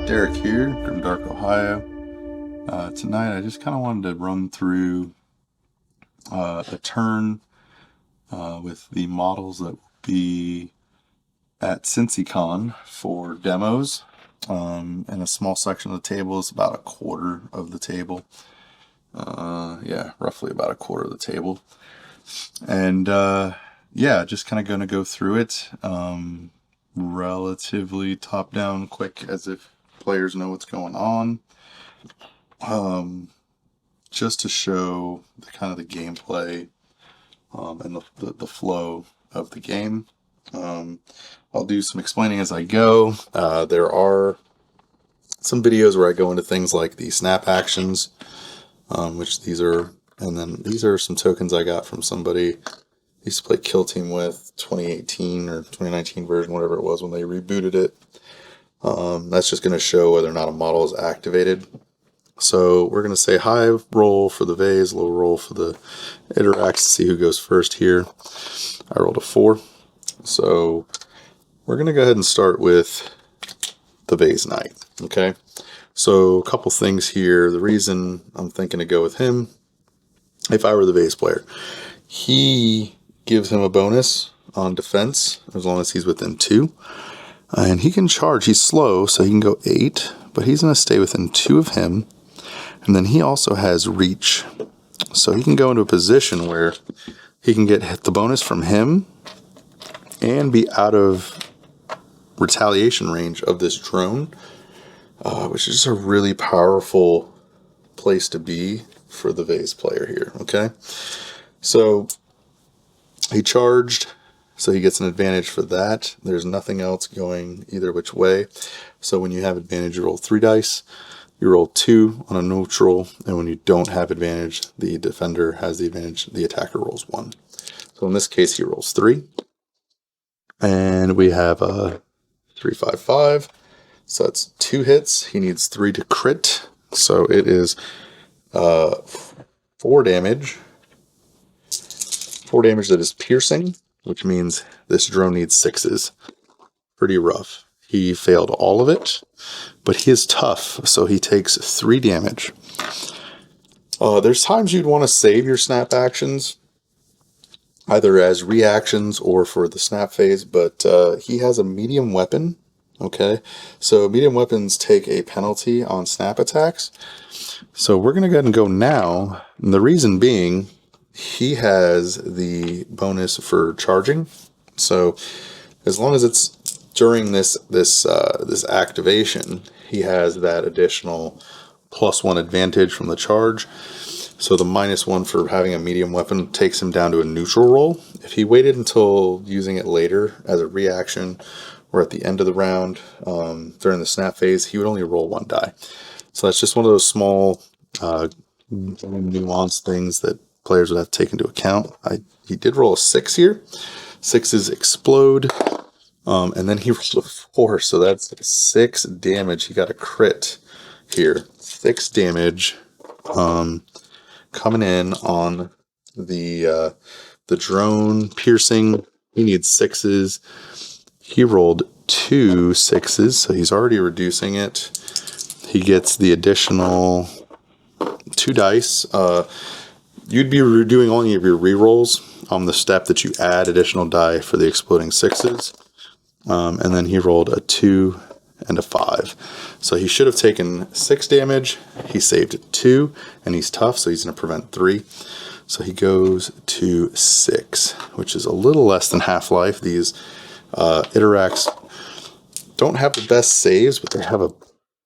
Derek here, Grimdark, Ohio. Tonight I just kind of wanted to run through a turn with the models that will be at CincyCon for demos. And a small section of the table is about a quarter of the table. Yeah, roughly about a quarter of the table. And yeah, just kind of going to go through it relatively top down, quick, as if players know what's going on. Just to show the kind of the gameplay and the flow of the game. I'll do some explaining as I go. There are some videos where I go into things like the snap actions, which these are, and then these are some tokens I got from somebody I used to play Kill Team with, 2018 or 2019 version, whatever it was when they rebooted it. That's just going to show whether or not a model is activated. So we're going to say high roll for the vase, low roll for the Iterax to see who goes first here. I rolled a 4. So we're going to go ahead and start with the vase knight. Okay. So a couple things here. The reason I'm thinking to go with him, if I were the vase player, he gives him a bonus on defense as long as he's within 2. And he can charge. He's slow, so he can go 8, but he's going to stay within 2 of him. And then he also has reach. So he can go into a position where he can get the bonus from him and be out of retaliation range of this drone, which is just a really powerful place to be for the vase player here. Okay. So he charged, so he gets an advantage for that. There's nothing else going either which way. So when you have advantage, you roll 3 dice. You roll 2 on a neutral, and when you don't have advantage, the defender has the advantage. The attacker rolls 1. So in this case, he rolls 3. And we have a 3-5-5. So that's 2 hits. He needs 3 to crit. So it is 4 damage. 4 damage that is piercing, which means this drone needs 6s. Pretty rough. He failed all of it, but he is tough, so he takes 3 damage. There's times you'd want to save your snap actions, either as reactions or for the snap phase, but he has a medium weapon. Okay, so medium weapons take a penalty on snap attacks. So we're going to go ahead and go now. And the reason being, he has the bonus for charging. So as long as it's during this activation, he has that additional +1 advantage from the charge. So the -1 for having a medium weapon takes him down to a neutral roll. If he waited until using it later as a reaction or at the end of the round during the snap phase, he would only roll 1 die. So that's just one of those small nuanced things that players would have to take into account. He did roll a 6 here. 6s explode. And then he rolled a 4, so that's 6 damage. He got a crit here. 6 damage coming in on the drone piercing. He needs 6s. He rolled 2 6s, so he's already reducing it. He gets the additional 2 dice. You'd be doing only of your rerolls on the step that you add additional die for the exploding 6s. And then he rolled a 2 and a 5. So he should have taken 6 damage. He saved 2, and he's tough, so he's going to prevent 3. So he goes to 6, which is a little less than half-life. These Iterax don't have the best saves, but they have a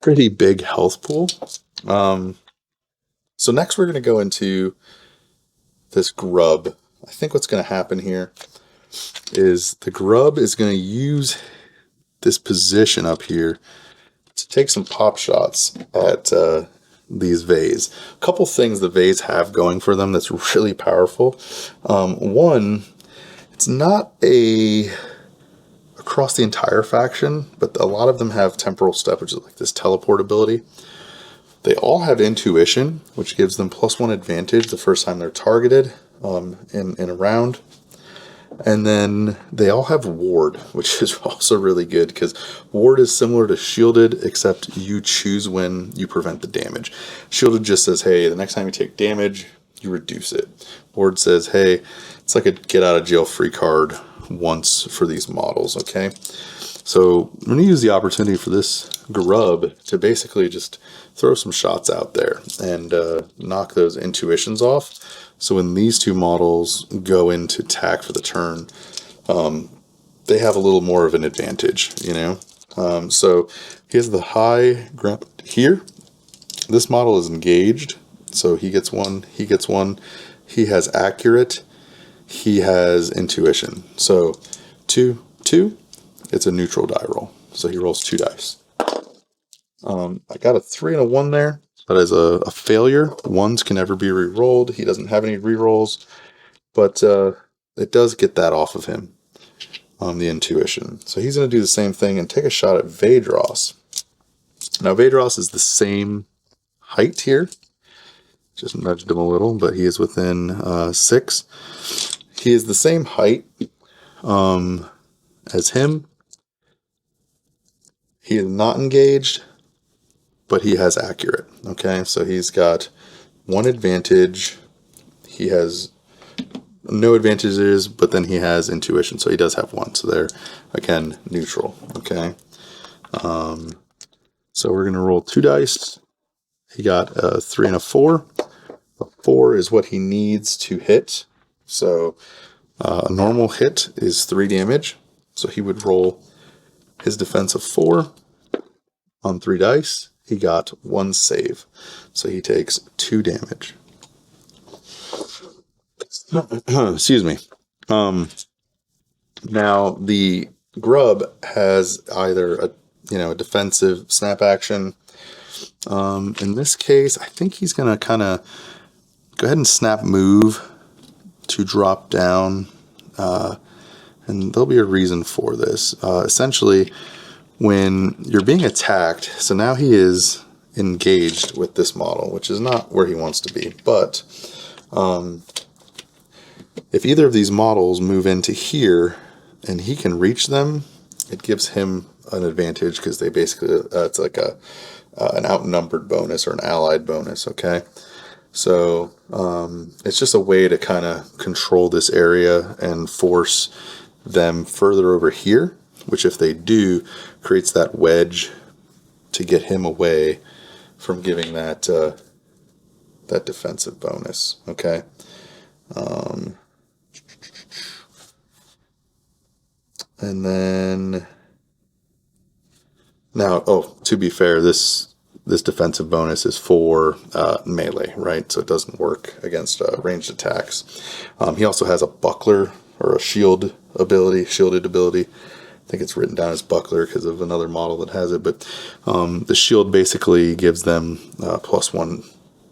pretty big health pool. So next we're going to go into this grub. I think what's going to happen here is the grub is going to use this position up here to take some pop shots at these vase. A couple things the vase have going for them that's really powerful. One, it's not across the entire faction, but a lot of them have temporal step, which is like this teleport ability. They all have intuition, which gives them +1 advantage the first time they're targeted in a round. And then they all have ward, which is also really good because ward is similar to shielded, except you choose when you prevent the damage. Shielded just says, hey, the next time you take damage, you reduce it. Ward says, hey, it's like a get out of jail free card once for these models, okay? So I'm going to use the opportunity for this grub to basically just throw some shots out there and knock those intuitions off. So when these two models go into attack for the turn, they have a little more of an advantage, you know? So he has the high ground here. This model is engaged, so he gets one, he gets one. He has accurate, he has intuition. So 2, 2, it's a neutral die roll. So he rolls 2 dice. I got a 3 and a 1 there. That is a failure. 1s can never be re-rolled. He doesn't have any re-rolls, but it does get that off of him, the intuition. So he's going to do the same thing and take a shot at Vaedros. Now Vaedros is the same height here. Just nudged him a little, but he is within 6. He is the same height as him. He is not engaged, but he has accurate. Okay, so he's got 1 advantage. He has no advantages, but then he has intuition, so he does have 1. So they're, again, neutral. Okay, so we're going to roll 2 dice. He got a 3 and a 4. A 4 is what he needs to hit. So a normal hit is 3 damage. So he would roll his defense of 4 on 3 dice. He got 1 save. So he takes 2 damage. Excuse me. Now the grub has either a defensive snap action. In this case, I think he's gonna kind of go ahead and snap move to drop down, and there'll be a reason for this. Essentially, when you're being attacked, so now he is engaged with this model, which is not where he wants to be, but if either of these models move into here and he can reach them, it gives him an advantage because they basically, it's like an outnumbered bonus or an allied bonus, okay? So it's just a way to kind of control this area and force them further over here, which if they do, creates that wedge to get him away from giving that that defensive bonus, okay? And then now, oh, to be fair, this defensive bonus is for melee, right? So it doesn't work against ranged attacks. He also has a buckler or a shielded ability. I think it's written down as buckler because of another model that has it. But the shield basically gives them +1,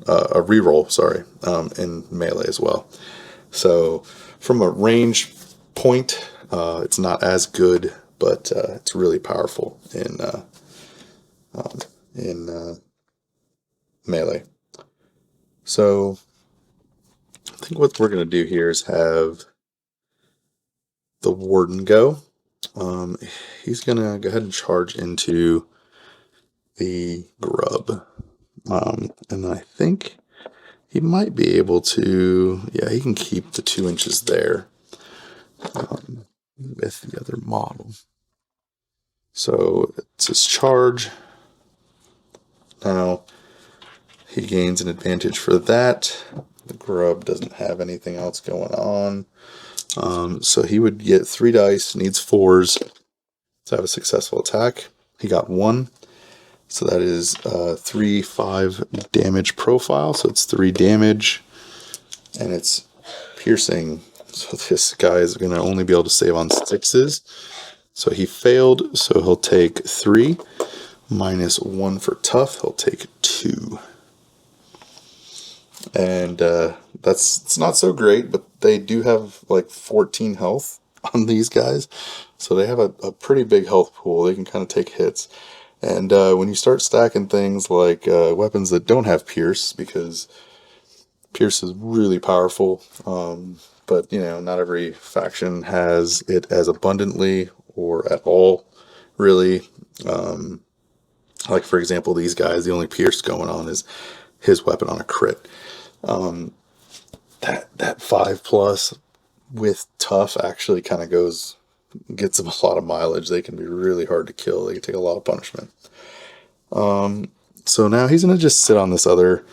a reroll, in melee as well. So from a range point, it's not as good, but it's really powerful in melee. So I think what we're going to do here is have the warden go. He's going to go ahead and charge into the grub. And I think he might be able to, yeah, he can keep the 2 inches there with the other model. So it's his charge. Now he gains an advantage for that. The grub doesn't have anything else going on. So he would get 3 dice, needs 4s to have a successful attack. He got 1. So that is 3, 5 damage profile. So it's 3 damage and it's piercing. So this guy is going to only be able to save on 6s. So he failed. So he'll take 3 minus 1 for tough. He'll take 2. And it's not so great, but they do have like 14 health on these guys. So they have a pretty big health pool. They can kind of take hits. And when you start stacking things like weapons that don't have pierce, because pierce is really powerful, but not every faction has it as abundantly or at all, really. Like, for example, these guys, the only pierce going on is his weapon on a crit. That 5+ with tough actually kind of gets them a lot of mileage. They can be really hard to kill. They can take a lot of punishment. So now he's going to just sit on this other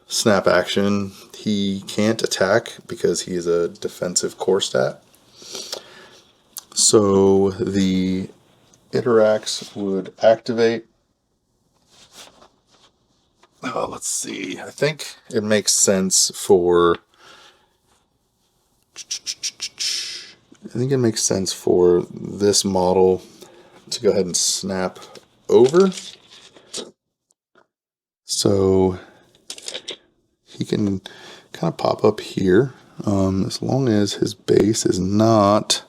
snap action. He can't attack because he is a defensive core stat. So the Iterax would activate. Let's see. I think it makes sense for this model to go ahead and snap over. So he can kind of pop up here, as long as his base is not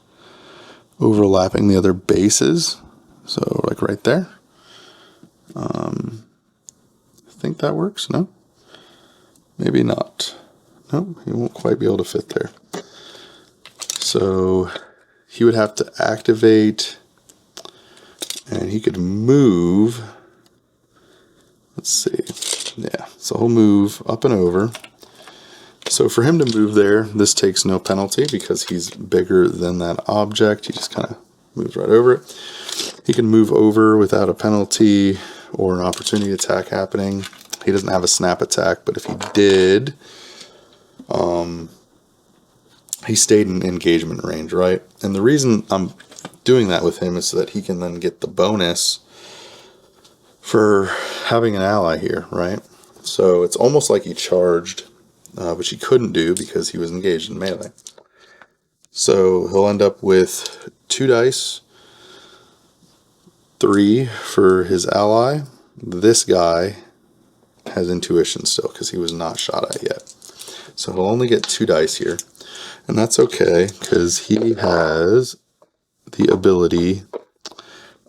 overlapping the other bases. So like right there. I think that works. No? Maybe not. No, he won't quite be able to fit there. So he would have to activate, and he could move. Let's see. Yeah, so he'll move up and over. So for him to move there, this takes no penalty because he's bigger than that object. He just kind of moves right over it. He can move over without a penalty or an opportunity attack happening. He doesn't have a snap attack, but if he did, he stayed in engagement range, right? And the reason I'm doing that with him is so that he can then get the bonus for having an ally here, right? So it's almost like he charged, which he couldn't do because he was engaged in melee. So he'll end up with 2 dice, 3 for his ally. This guy has intuition still because he was not shot at yet. So he'll only get 2 dice here. And that's okay because he has the ability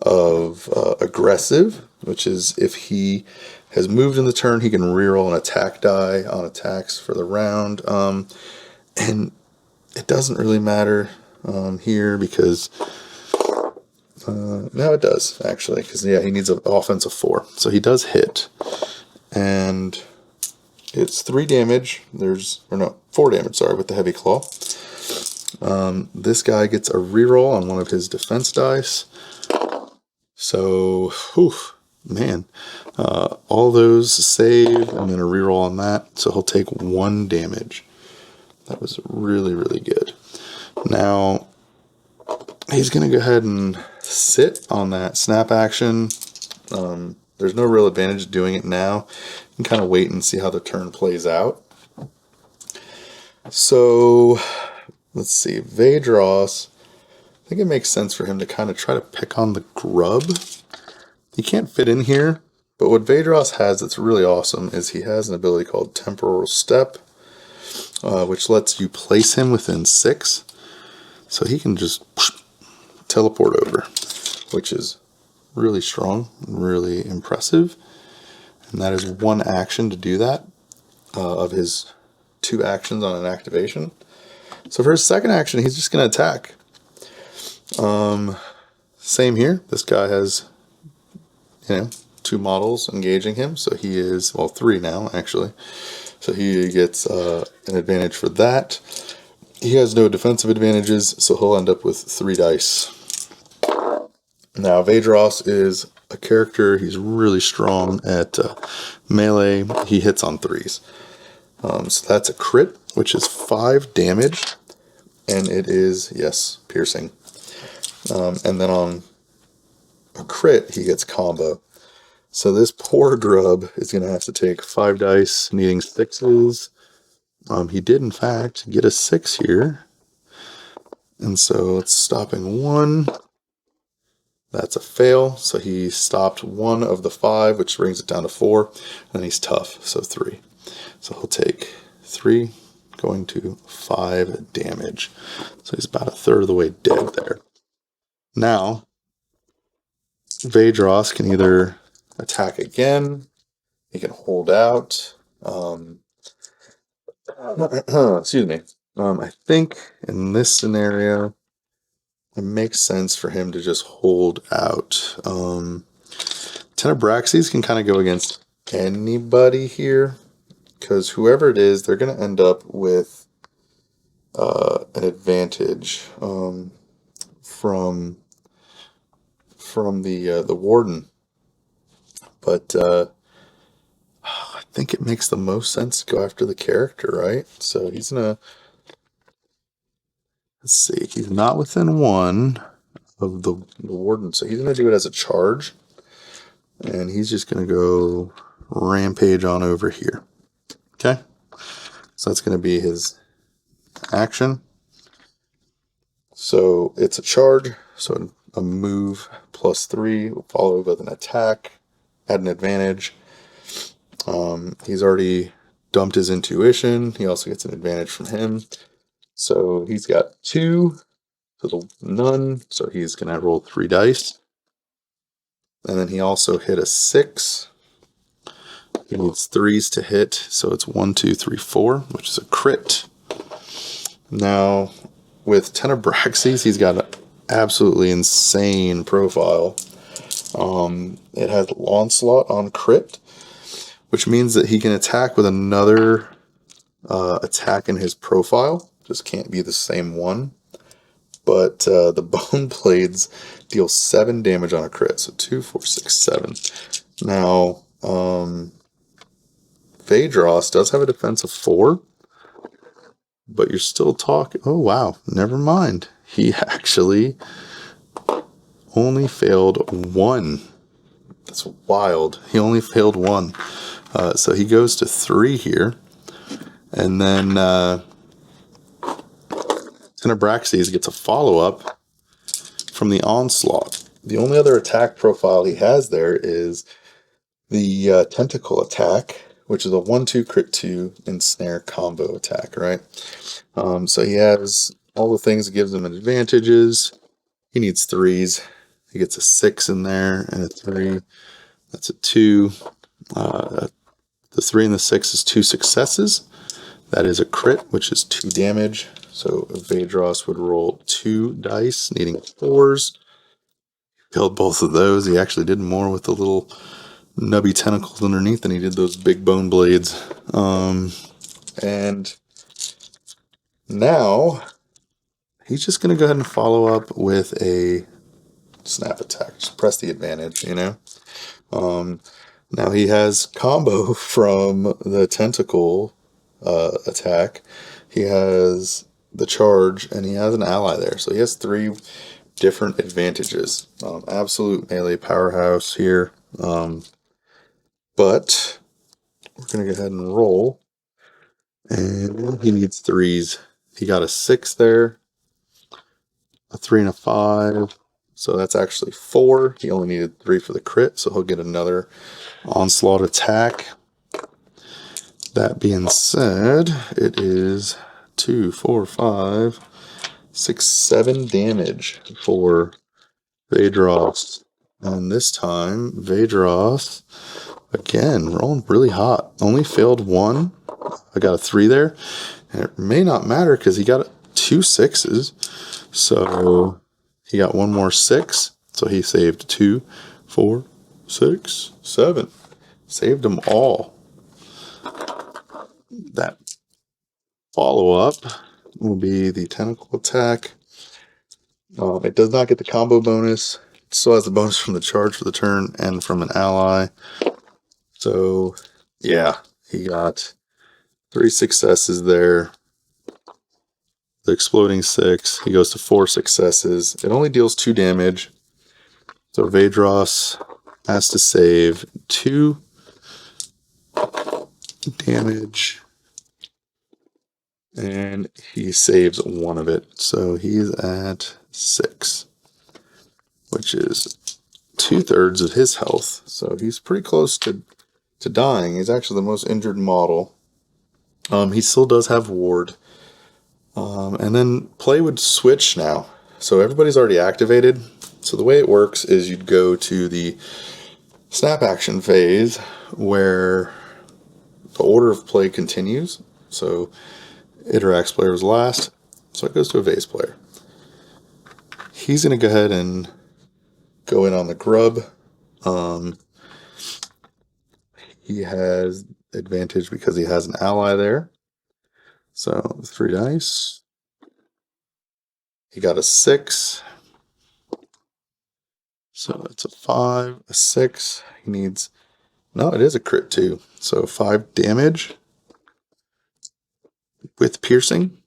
of aggressive, which is if he has moved in the turn, he can reroll an attack die on attacks for the round. And it doesn't really matter here because no, it does actually, because he needs an offensive 4, so he does hit, and it's 3 damage. 4 damage. Sorry, with the heavy claw. This guy gets a reroll on one of his defense dice. So, man, all those save, and then a reroll on that. So he'll take 1 damage. That was really, really good. Now he's going to go ahead and sit on that snap action. There's no real advantage doing it now. You can kind of wait and see how the turn plays out. So let's see, Vedros, I think it makes sense for him to kind of try to pick on the grub. He can't fit in here, but what Vedros has that's really awesome is he has an ability called Temporal Step, which lets you place him within 6. So he can just teleport over, which is really strong and really impressive. And that is 1 action to do that, of his 2 actions on an activation. So for his second action, he's just going to attack. Same here. This guy has, 2 models engaging him. So he is, 3 now, actually. So he gets an advantage for that. He has no defensive advantages, so he'll end up with 3 dice. Now, Vedros is a character. He's really strong at melee. He hits on 3s. So that's a crit, which is 5 damage. And it is, yes, piercing. And then on a crit, he gets combo. So this poor grub is going to have to take 5 dice, needing 6s. He did, in fact, get a 6 here. And so it's stopping 1. That's a fail. So he stopped 1 of the 5, which brings it down to 4. And then he's tough, so 3. So he'll take 3, going to 5 damage. So he's about a third of the way dead there. Now, Vedros can either attack again, he can hold out, Excuse me. I think in this scenario, it makes sense for him to just hold out. Tenebraxes can kind of go against anybody here, because whoever it is, they're going to end up with an advantage from the warden. But I think it makes the most sense to go after the character, right? So he's gonna, let's see, he's not within one of the warden, so he's gonna do it as a charge, and he's just gonna go rampage on over here. Okay, so that's gonna be his action. So it's a charge, so a move +3 will follow with an attack at an advantage. He's already dumped his intuition. He also gets an advantage from him. So he's got 2 to the none. So he's going to roll 3 dice. And then he also hit a 6. He needs 3s to hit. So it's 1, 2, 3, 4, which is a crit. Now, with Tenebraxes, he's got an absolutely insane profile. It has Onslaught on crit, which means that he can attack with another attack in his profile. Just can't be the same one. But the Bone Blades deal 7 damage on a crit. So 2, 4, 6, 7. Now, Phaedros does have a defense of 4. But you're still talking... Oh, wow. Never mind. He actually only failed 1. That's wild. He only failed 1. So he goes to 3 here. And then Tenebraxes gets a follow-up from the Onslaught. The only other attack profile he has there is the Tentacle attack, which is a 1-2 crit 2 ensnare combo attack, right? So he has all the things that gives him advantages. He needs 3s. He gets a 6 in there and a 3. That's a 2. The 3 and the 6 is 2 successes. That is a crit, which is 2 damage. So Phaedros would roll 2 dice, needing 4s. Killed both of those. He actually did more with the little nubby tentacles underneath than he did those big bone blades. And now he's just going to go ahead and follow up with a snap attack. Just press the advantage, you know. Now he has combo from the tentacle attack. He has the charge, and he has an ally there. So he has 3 different advantages. Absolute melee powerhouse here. But we're going to go ahead and roll. And he needs 3s. He got a 6 there, a 3 and a 5. So that's actually 4. He only needed 3 for the crit, so he'll get another Onslaught attack. That being said, it is 2, 4, 5, 6, 7 damage for Phaedros. And this time, Phaedros, again, rolling really hot. Only failed 1. I got a 3 there. And it may not matter because he got 2 6s. So he got 1 more 6. So he saved 2, 4, 6, 7. Saved them all. That follow-up will be the tentacle attack. It does not get the combo bonus. It still has the bonus from the charge for the turn and from an ally. So, yeah, he got 3 successes there. The exploding 6. He goes to 4 successes. It only deals 2 damage. So Phaedros has to save 2 damage. And he saves 1 of it. So he's at 6. Which is 2/3 of his health. So he's pretty close to dying. He's actually the most injured model. He still does have ward. And then play would switch now. So everybody's already activated. So the way it works is you'd go to the snap action phase where the order of play continues. So Iterax player was last, so it goes to a Vase player. He's going to go ahead and go in on the grub. He has advantage because he has an ally there. So 3 dice. He got a 6. So it's a 5, a 6. He needs... No, it is a crit too. So 5 damage with piercing.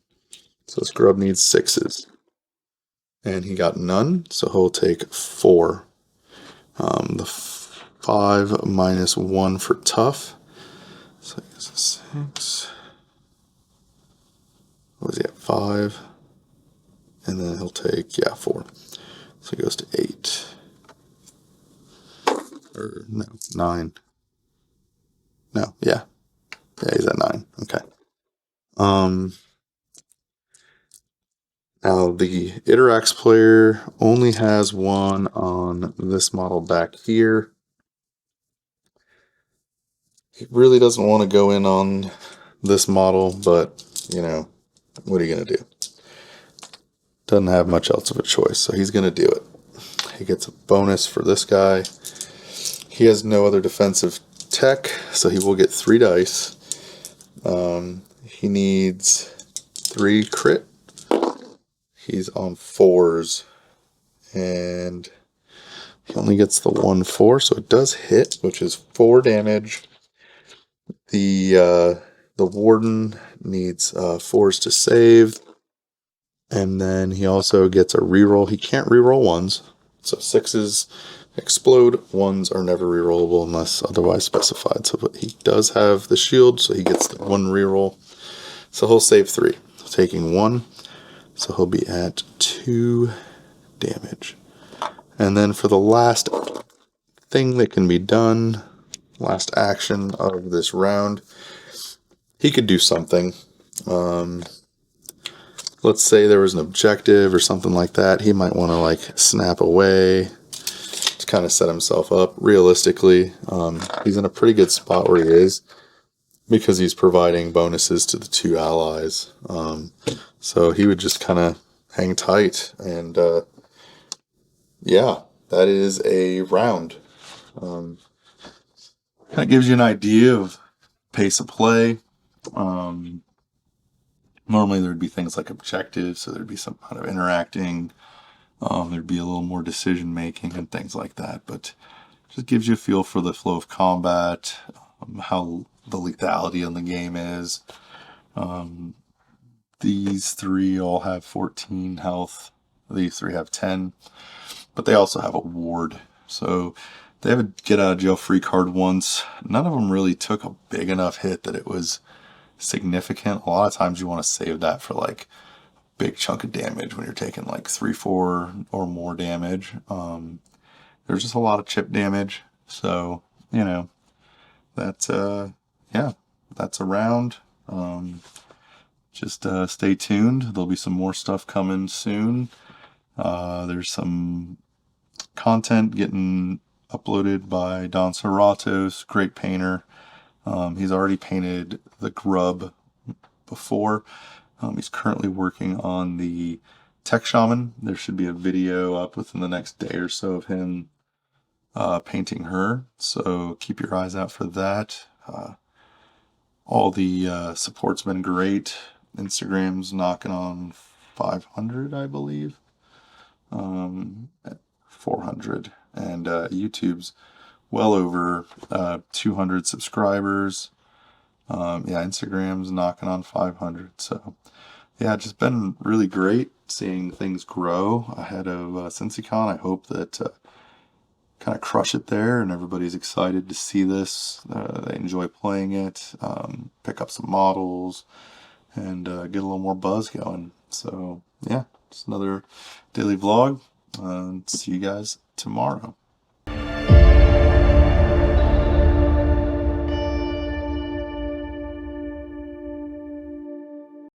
So Scrub needs 6s. And he got none, so he'll take 4. The 5 minus 1 for tough. So I guess a 6. What was he at? 5. And then he'll take, 4. So he goes to 8. Or no, 9. No, yeah. Yeah, he's at 9. Okay. Now the Iterax player only has one on this model back here. He really doesn't want to go in on this model, but, you know, what are you going to do? Doesn't have much else of a choice, so he's going to do it. He gets a bonus for this guy. He has no other defensive tech, so he will get 3 dice. He needs 3 crit. He's on 4s, and he only gets the 1/4, so it does hit, which is 4 damage. The Warden needs 4s to save, and then he also gets a reroll. He can't reroll 1s, so 6s explode. 1s are never rerollable unless otherwise specified. So he does have the shield, so he gets the 1 reroll. So he'll save 3, taking 1. So he'll be at 2 damage. And then for the last thing that can be done, last action of this round, he could do something. Let's say there was an objective or something like that. He might want to like snap away to kind of set himself up. Realistically, he's in a pretty good spot where he is because he's providing bonuses to the 2 allies. So he would just kind of hang tight, and yeah, that is a round. Kind of gives you an idea of pace of play. Normally there'd be things like objectives, so there'd be some kind of interacting. There'd be a little more decision making and things like that, but just gives you a feel for the flow of combat, how the lethality in the game is. These 3 all have 14 health. These 3 have 10, but they also have a ward. So they have a get out of jail free card once. None of them really took a big enough hit that it was significant. A lot of times you want to save that for like a big chunk of damage when you're taking like 3, 4 or more damage. There's just a lot of chip damage. So, you know, that's, yeah, that's a round. Just stay tuned. There'll be some more stuff coming soon. There's some content getting uploaded by Don Serratos, great painter. He's already painted the grub before. He's currently working on the Tech Shaman. There should be a video up within the next day or so of him painting her. So keep your eyes out for that. All the support's been great. Instagram's knocking on 500, I believe. 400. And YouTube's well over 200 subscribers. Yeah, Instagram's knocking on 500. So, yeah, it's just been really great seeing things grow ahead of CincyCon. I hope that kind of crush it there, and everybody's excited to see this. They enjoy playing it, pick up some models, and get a little more buzz going. So, yeah, just another daily vlog. See you guys tomorrow.